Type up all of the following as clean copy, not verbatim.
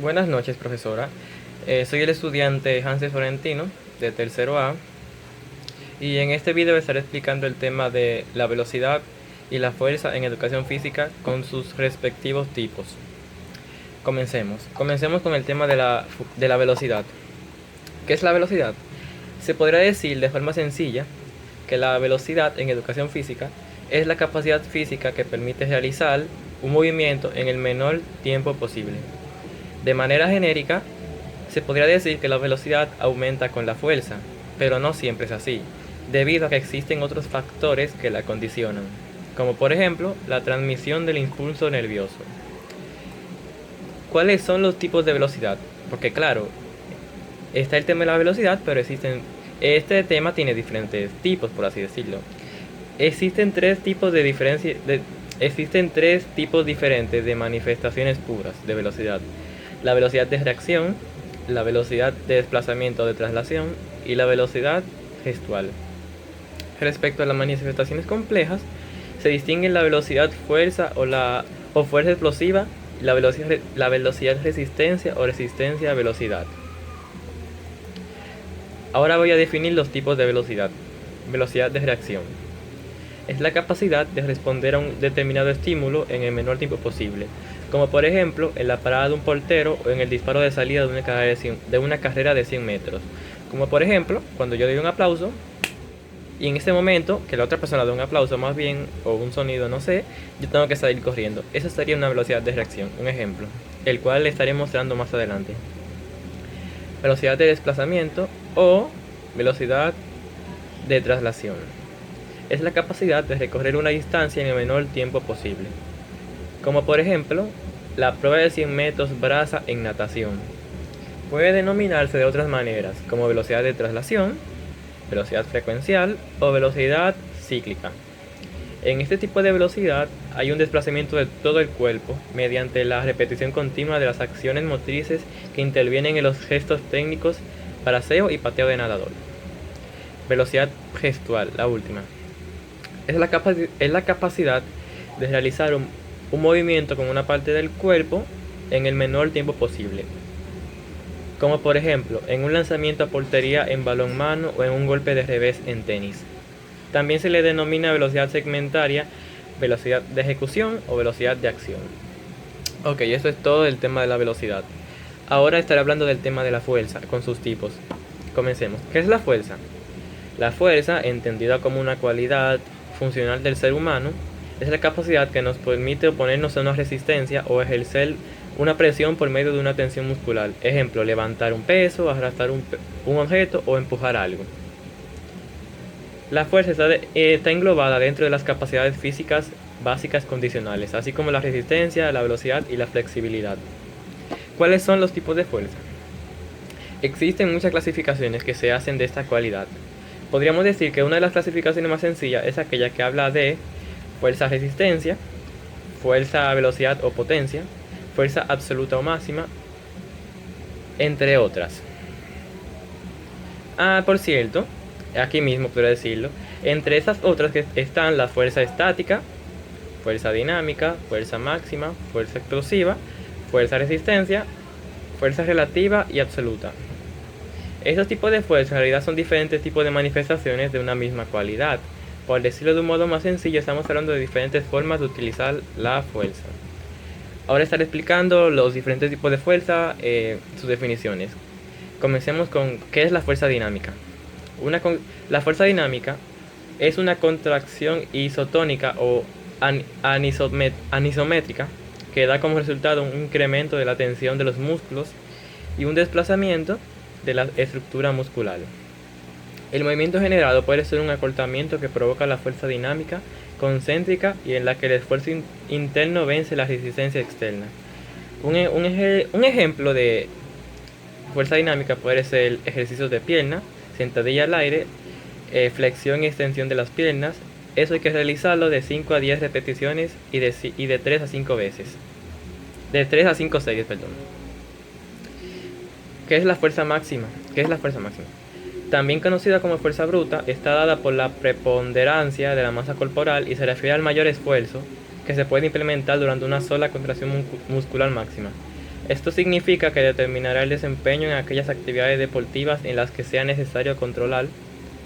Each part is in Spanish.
Buenas noches, profesora. Soy el estudiante Hanses Florentino, de tercero A, y en este video estaré explicando el tema de la velocidad y la fuerza en educación física con sus respectivos tipos. Comencemos con el tema de la velocidad. ¿Qué es la velocidad? Se podría decir de forma sencilla que la velocidad en educación física es la capacidad física que permite realizar un movimiento en el menor tiempo posible. De manera genérica, se podría decir que la velocidad aumenta con la fuerza, pero no siempre es así, debido a que existen otros factores que la condicionan, como por ejemplo la transmisión del impulso nervioso. ¿Cuáles son los tipos de velocidad? Porque claro, está el tema de la velocidad, pero este tema tiene diferentes tipos, por así decirlo. Existen tres tipos diferentes de manifestaciones puras de velocidad: la velocidad de reacción, la velocidad de desplazamiento o de traslación y la velocidad gestual. Respecto a las manifestaciones complejas, se distinguen la velocidad fuerza o fuerza explosiva y la velocidad resistencia o resistencia velocidad. Ahora voy a definir los tipos de velocidad. Velocidad de reacción es la capacidad de responder a un determinado estímulo en el menor tiempo posible, como por ejemplo en la parada de un portero o en el disparo de salida de una carrera de 100 metros. Como por ejemplo, cuando yo doy un aplauso y en ese momento que la otra persona da un aplauso más bien, o un sonido, no sé, yo tengo que salir corriendo. Eso sería una velocidad de reacción, un ejemplo, el cual le estaré mostrando más adelante. Velocidad de desplazamiento o velocidad de traslación es la capacidad de recorrer una distancia en el menor tiempo posible, como por ejemplo la prueba de 100 metros braza en natación. Puede denominarse de otras maneras, como velocidad de traslación, velocidad frecuencial o velocidad cíclica. En este tipo de velocidad hay un desplazamiento de todo el cuerpo mediante la repetición continua de las acciones motrices que intervienen en los gestos técnicos, braceo y pateo de nadador. Velocidad gestual, la última. Es la capacidad de realizar un movimiento con una parte del cuerpo en el menor tiempo posible, como por ejemplo en un lanzamiento a portería en balonmano o en un golpe de revés en tenis. También se le denomina velocidad segmentaria, velocidad de ejecución o velocidad de acción. Ok, eso es todo el tema de la velocidad. Ahora estaré hablando del tema de la fuerza con sus tipos. Comencemos. ¿Qué es la fuerza? La fuerza, entendida como una cualidad funcional del ser humano, es la capacidad que nos permite oponernos a una resistencia o ejercer una presión por medio de una tensión muscular. Ejemplo, levantar un peso, arrastrar un objeto o empujar algo. La fuerza está englobada dentro de las capacidades físicas básicas condicionales, así como la resistencia, la velocidad y la flexibilidad. ¿Cuáles son los tipos de fuerza? Existen muchas clasificaciones que se hacen de esta cualidad. Podríamos decir que una de las clasificaciones más sencillas es aquella que habla de fuerza-resistencia, fuerza-velocidad o potencia, fuerza absoluta o máxima, entre otras. Por cierto, aquí mismo podría decirlo, entre esas otras que están la fuerza estática, fuerza dinámica, fuerza máxima, fuerza explosiva, fuerza resistencia, fuerza relativa y absoluta. Estos tipos de fuerza en realidad son diferentes tipos de manifestaciones de una misma cualidad. Por decirlo de un modo más sencillo, estamos hablando de diferentes formas de utilizar la fuerza. Ahora estaré explicando los diferentes tipos de fuerza, sus definiciones. Comencemos con ¿qué es la fuerza dinámica? La fuerza dinámica es una contracción isotónica o anisométrica que da como resultado un incremento de la tensión de los músculos y un desplazamiento de la estructura muscular. El movimiento generado puede ser un acortamiento que provoca la fuerza dinámica concéntrica y en la que el esfuerzo interno vence la resistencia externa. Un ejemplo de fuerza dinámica puede ser ejercicios de pierna, sentadilla al aire, flexión y extensión de las piernas. Eso hay que realizarlo de 5 a 10 repeticiones y de 3 a 5 veces. De 3 a 5 series, perdón. ¿Qué es la fuerza máxima? También conocida como fuerza bruta, está dada por la preponderancia de la masa corporal y se refiere al mayor esfuerzo que se puede implementar durante una sola contracción muscular máxima. Esto significa que determinará el desempeño en aquellas actividades deportivas en las que sea necesario controlar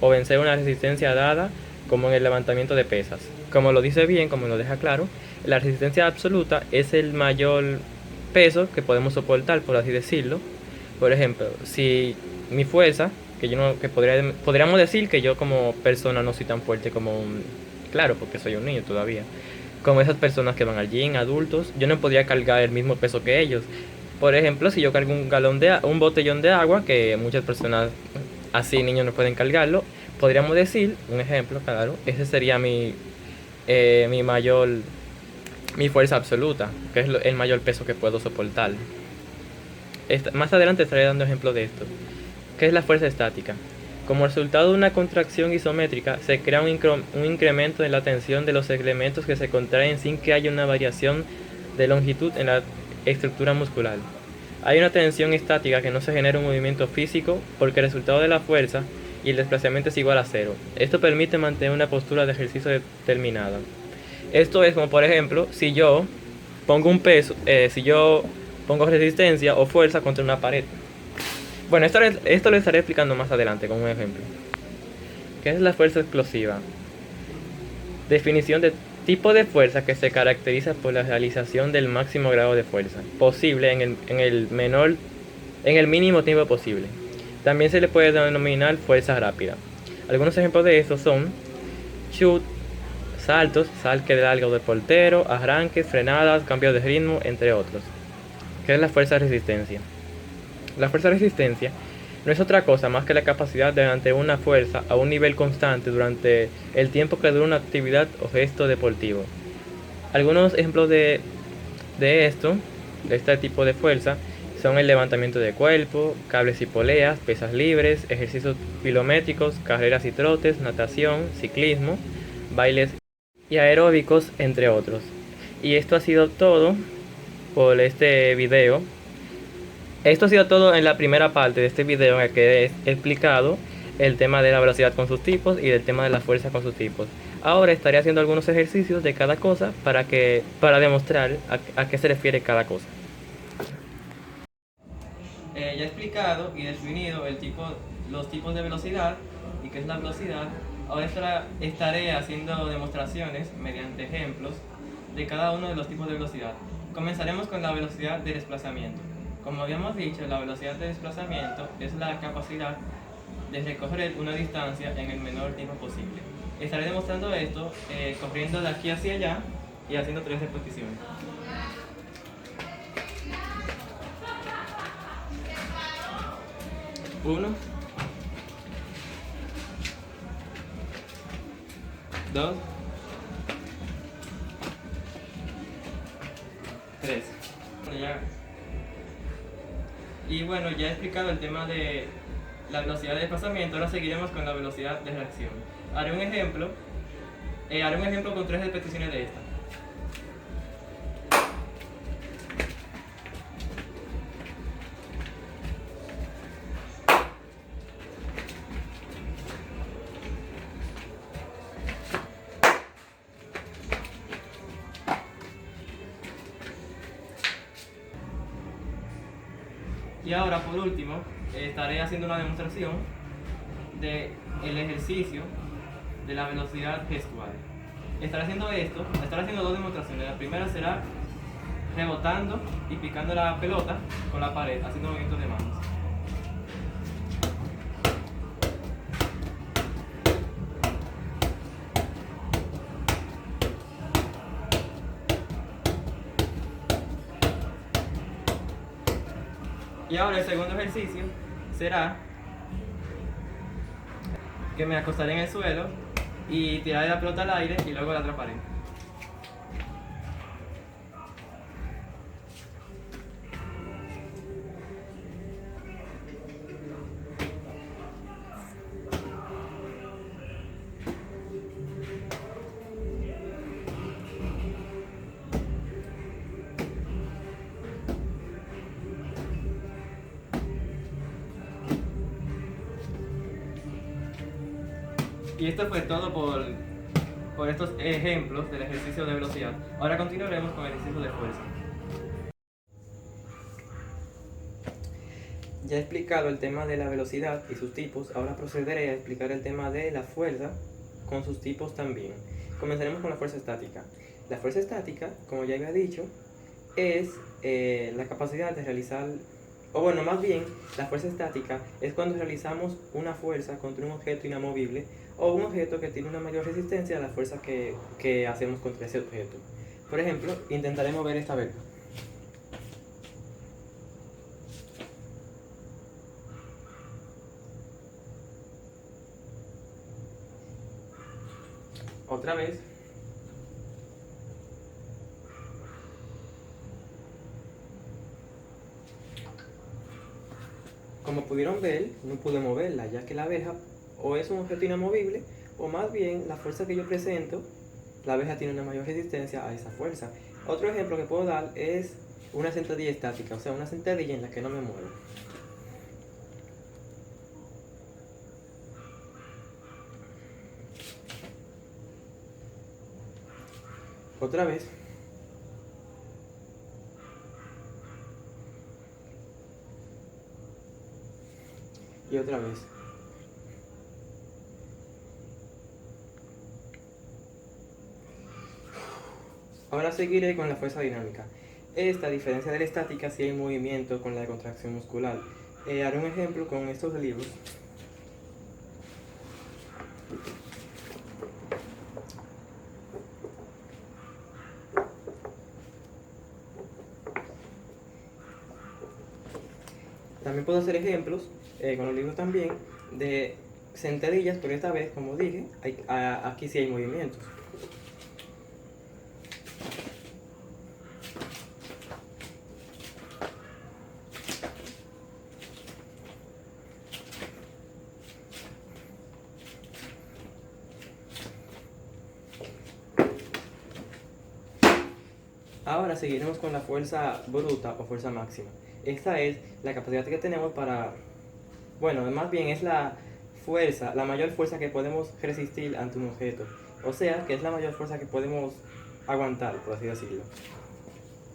o vencer una resistencia dada, como en el levantamiento de pesas. Como lo dice bien, como lo deja claro, la resistencia absoluta es el mayor peso que podemos soportar, por así decirlo. Por ejemplo, si mi fuerza, que yo no, que podríamos decir que yo como persona no soy tan fuerte como un, claro, porque soy un niño todavía, como esas personas que van al gym, adultos, yo no podría cargar el mismo peso que ellos. Por ejemplo, si yo cargo un botellón de agua, que muchas personas así niños no pueden cargarlo, podríamos decir, un ejemplo, claro, ese sería mi mayor, mi fuerza absoluta, que es el mayor peso que puedo soportar. Más adelante estaré dando ejemplo de esto. ¿Qué es la fuerza estática? Como resultado de una contracción isométrica, se crea un incremento en la tensión de los elementos que se contraen sin que haya una variación de longitud en la estructura muscular. Hay una tensión estática que no se genera un movimiento físico porque el resultado de la fuerza y el desplazamiento es igual a cero. Esto permite mantener una postura de ejercicio determinada. Esto es como, por ejemplo, si yo pongo un peso, si yo pongo resistencia o fuerza contra una pared. Bueno, esto lo estaré explicando más adelante con un ejemplo. ¿Qué es la fuerza explosiva? Definición de tipo de fuerza que se caracteriza por la realización del máximo grado de fuerza posible en el mínimo tiempo posible. También se le puede denominar fuerza rápida. Algunos ejemplos de estos son shoot, saltos, saque de largo del portero, arranques, frenadas, cambios de ritmo, entre otros. ¿Qué es la fuerza de resistencia? La fuerza de resistencia no es otra cosa más que la capacidad de mantener una fuerza a un nivel constante durante el tiempo que dura una actividad o gesto deportivo. Algunos ejemplos de este tipo de fuerza, son el levantamiento de cuerpo, cables y poleas, pesas libres, ejercicios pilométricos, carreras y trotes, natación, ciclismo, bailes y aeróbicos, entre otros. Y esto ha sido todo por este video. Esto ha sido todo en la primera parte de este video, en el que he explicado el tema de la velocidad con sus tipos y del tema de la fuerza con sus tipos. Ahora estaré haciendo algunos ejercicios de cada cosa para demostrar a qué se refiere cada cosa. Ya he explicado y definido los tipos de velocidad y qué es la velocidad. Ahora estaré haciendo demostraciones mediante ejemplos de cada uno de los tipos de velocidad. Comenzaremos con la velocidad de desplazamiento. Como habíamos dicho, la velocidad de desplazamiento es la capacidad de recorrer una distancia en el menor tiempo posible. Estaré demostrando esto corriendo de aquí hacia allá y haciendo 3 repeticiones. 1, 2, 3. Y bueno, ya he explicado el tema de la velocidad de desplazamiento. Ahora seguiremos con la velocidad de reacción. Haré un ejemplo con 3 repeticiones de esta. Y ahora, por último, estaré haciendo una demostración del ejercicio de la velocidad gestual. Estaré haciendo 2 demostraciones. La primera será rebotando y picando la pelota con la pared, haciendo movimientos de manos. Y ahora el segundo ejercicio será que me acostaré en el suelo y tiraré la pelota al aire y luego la atraparé. Y esto fue todo por estos ejemplos del ejercicio de velocidad. Ahora continuaremos con el ejercicio de fuerza. Ya he explicado el tema de la velocidad y sus tipos, ahora procederé a explicar el tema de la fuerza con sus tipos también. Comenzaremos con la fuerza estática. La fuerza estática, como ya había dicho, es la capacidad de realizar, o bueno, más bien, la fuerza estática es cuando realizamos una fuerza contra un objeto inamovible o un objeto que tiene una mayor resistencia a la fuerza que hacemos contra ese objeto. Por ejemplo, intentaré mover esta verga. Otra vez. Como pudieron ver, no pude moverla, ya que la abeja o es un objeto inamovible, o más bien la fuerza que yo presento, la abeja tiene una mayor resistencia a esa fuerza. Otro ejemplo que puedo dar es una sentadilla estática, o sea, una sentadilla en la que no me muevo. Otra vez. Y otra vez. Ahora seguiré con la fuerza dinámica. Esta, a diferencia de la estática, sí hay movimiento con la contracción muscular. Haré un ejemplo con estos libros. También puedo hacer ejemplos, con los libros también, de sentadillas, pero esta vez, como dije, aquí sí hay movimientos. Ahora seguiremos con la fuerza bruta o fuerza máxima. Esta es la capacidad que tenemos para, bueno, más bien es la fuerza, la mayor fuerza que podemos resistir ante un objeto. O sea, que es la mayor fuerza que podemos aguantar, por así decirlo.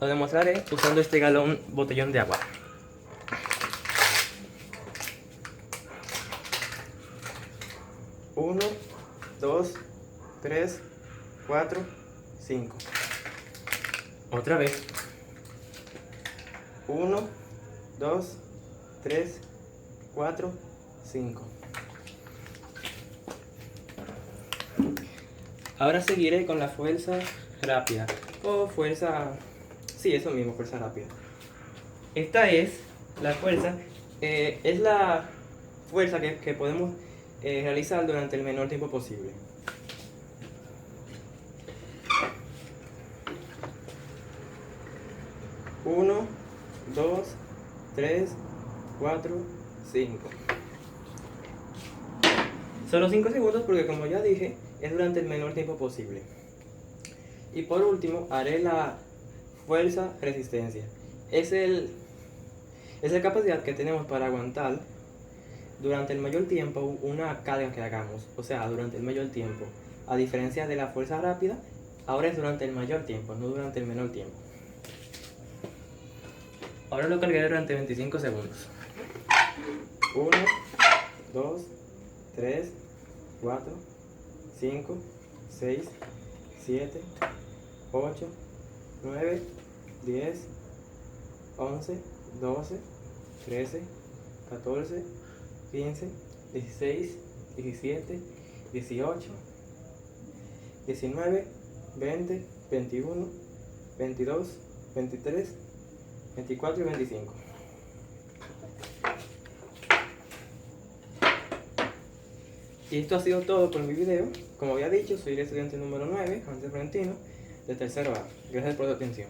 Lo demostraré usando este botellón de agua. Uno, 2, 3, 4, 5. Otra vez. 1, 2, 3, 4, 5. Ahora seguiré con la fuerza rápida. O fuerza... Sí, eso mismo, fuerza rápida. Esta es la fuerza... es la fuerza que podemos realizar durante el menor tiempo posible. 1, 2, 3, 4, 5. Solo 5 segundos porque, como ya dije, es durante el menor tiempo posible. Y por último haré la fuerza resistencia. Es la capacidad que tenemos para aguantar durante el mayor tiempo una carga que hagamos. O sea, durante el mayor tiempo. A diferencia de la fuerza rápida, ahora es durante el mayor tiempo, no durante el menor tiempo. Ahora lo cargaré durante 25 segundos. 1, 2, 3, 4, 5, 6, 7, 8, 9, 10, 11, 12, 13, 14, 15, 16, 17, 18, 19, 20, 21, 22, 23, 24 y 25. Y esto ha sido todo por mi video. Como había dicho, soy el estudiante número 9, José Florentino, de tercero A. Gracias por su atención.